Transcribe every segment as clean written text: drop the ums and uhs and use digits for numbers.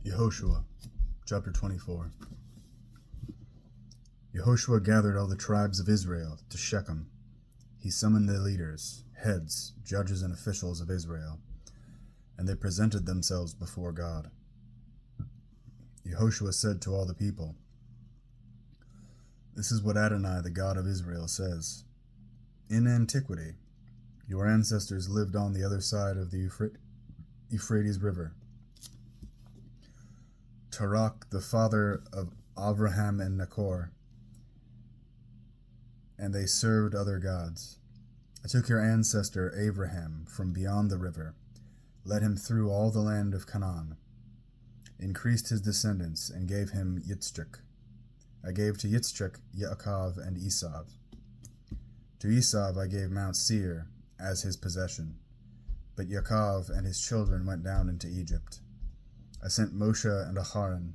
Yehoshua, chapter 24. Yehoshua gathered all the tribes of Israel to Shechem. He summoned the leaders, heads, judges, and officials of Israel, and they presented themselves before God. Yehoshua said to all the people, "This is what Adonai, the God of Israel, says. In antiquity, your ancestors lived on the other side of the Euphrates River. Tarach, the father of Abraham and Nachor, and they served other gods. I took your ancestor Abraham from beyond the river, led him through all the land of Canaan, increased his descendants, and gave him Yitzchak. I gave to Yitzchak Yaakov and Esau. To Esau I gave Mount Seir as his possession, but Yaakov and his children went down into Egypt. I sent Moshe and Aharon.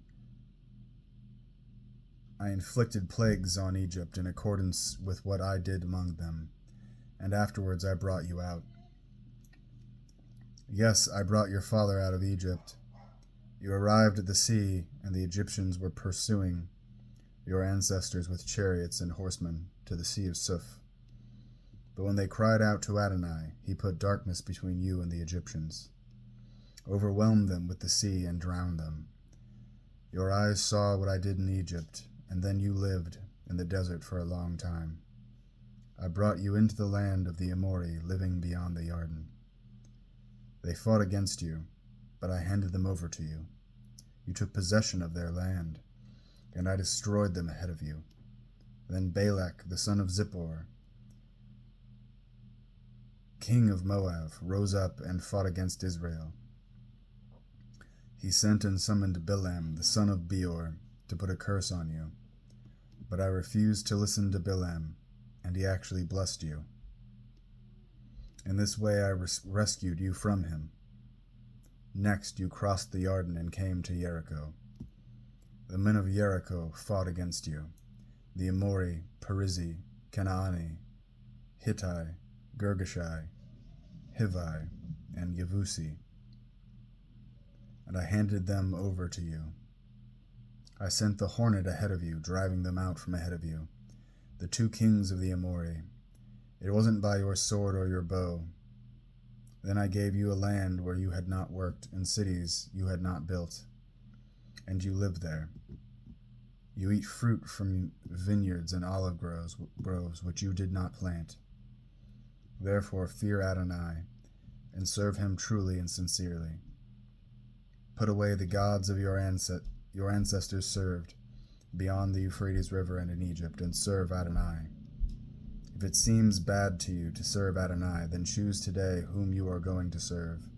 I inflicted plagues on Egypt in accordance with what I did among them, and afterwards I brought you out. Yes, I brought your father out of Egypt. You arrived at the sea, and the Egyptians were pursuing your ancestors with chariots and horsemen to the sea of Suf. But when they cried out to Adonai, he put darkness between you and the Egyptians, overwhelmed them with the sea, and drowned them. Your eyes saw what I did in Egypt, and then you lived in the desert for a long time. I brought you into the land of the Amori, living beyond the Jordan. They fought against you, but I handed them over to you. You took possession of their land, and I destroyed them ahead of you. Then Balak, the son of Zippor, king of Moab, rose up and fought against Israel. He sent and summoned Bilam, the son of Beor, to put a curse on you. But I refused to listen to Bilam, and he actually blessed you. In this way I rescued you from him. Next you crossed the Jordan and came to Jericho. The men of Jericho fought against you, the Amori, Perizzi, Canaani, Hittite, Girgashai, Hivi, and Yevusi, and I handed them over to you. I sent the hornet ahead of you, driving them out from ahead of you, the two kings of the Amori. It wasn't by your sword or your bow. Then I gave you a land where you had not worked, and cities you had not built, and you lived there. You eat fruit from vineyards and olive groves which you did not plant. Therefore fear Adonai, and serve him truly and sincerely. Put away the gods of your ancestors served beyond the Euphrates River and in Egypt, and serve Adonai. If it seems bad to you to serve Adonai, then choose today whom you are going to serve.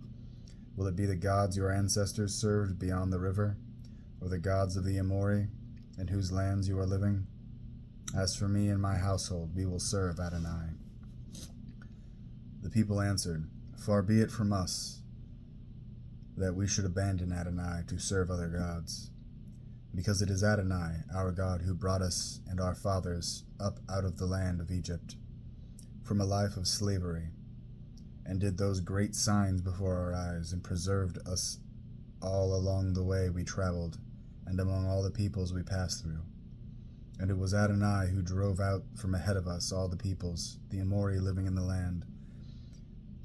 Will it be the gods your ancestors served beyond the river, or the gods of the Amori, in whose lands you are living? As for me and my household, we will serve Adonai." The people answered, "Far be it from us that we should abandon Adonai to serve other gods, because it is Adonai, our God, who brought us and our fathers up out of the land of Egypt, from a life of slavery, and did those great signs before our eyes, and preserved us all along the way we traveled, and among all the peoples we passed through. And it was Adonai who drove out from ahead of us all the peoples, the Amori living in the land.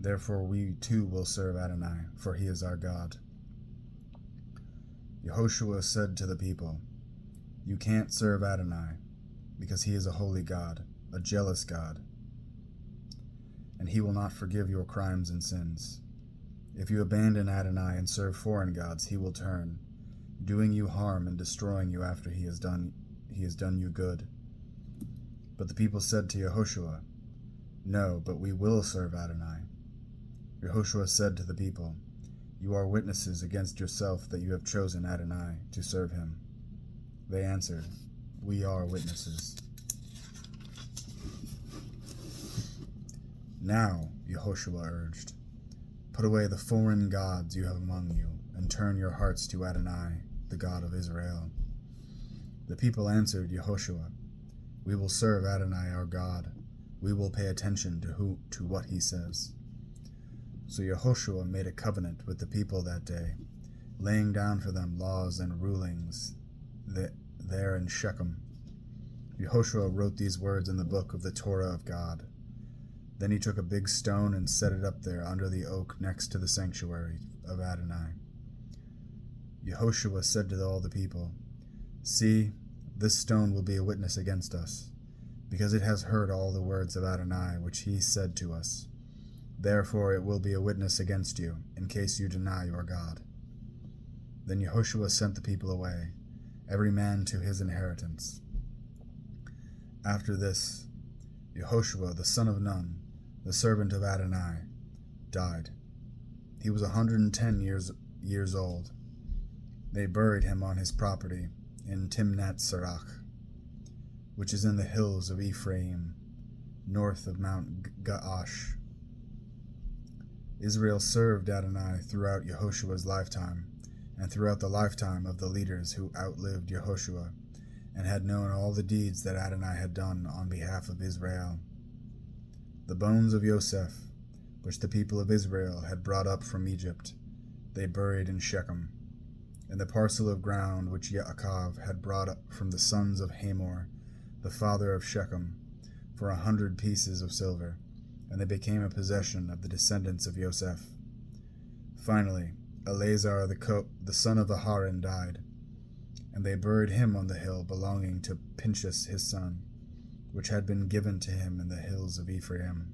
Therefore we too will serve Adonai, for he is our God." Yehoshua said to the people, "You can't serve Adonai, because he is a holy God, a jealous God, and he will not forgive your crimes and sins. If you abandon Adonai and serve foreign gods, he will turn, doing you harm and destroying you after he has done you good." But the people said to Yehoshua, "No, but we will serve Adonai." Yehoshua said to the people, "You are witnesses against yourself that you have chosen Adonai to serve him." They answered, "We are witnesses." "Now," Yehoshua urged, "put away the foreign gods you have among you, and turn your hearts to Adonai, the God of Israel." The people answered Yehoshua, "We will serve Adonai our God. We will pay attention to what he says." So Yehoshua made a covenant with the people that day, laying down for them laws and rulings there in Shechem. Yehoshua wrote these words in the book of the Torah of God. Then he took a big stone and set it up there under the oak next to the sanctuary of Adonai. Yehoshua said to all the people, "See, this stone will be a witness against us, because it has heard all the words of Adonai which he said to us. Therefore it will be a witness against you, in case you deny your God." Then Yehoshua sent the people away, every man to his inheritance. After this, Yehoshua the son of Nun, the servant of Adonai, died. He was 110 years old. They buried him on his property in Timnath Serach, which is in the hills of Ephraim, north of Mount Gaash. Israel served Adonai throughout Yehoshua's lifetime, and throughout the lifetime of the leaders who outlived Yehoshua, and had known all the deeds that Adonai had done on behalf of Israel. The bones of Yosef, which the people of Israel had brought up from Egypt, they buried in Shechem, and the parcel of ground which Yaakov had brought up from the sons of Hamor, the father of Shechem, for 100 pieces of silver, and they became a possession of the descendants of Yosef. Finally, Eleazar the son of Aharon died, and they buried him on the hill belonging to Pinchas his son, which had been given to him in the hills of Ephraim.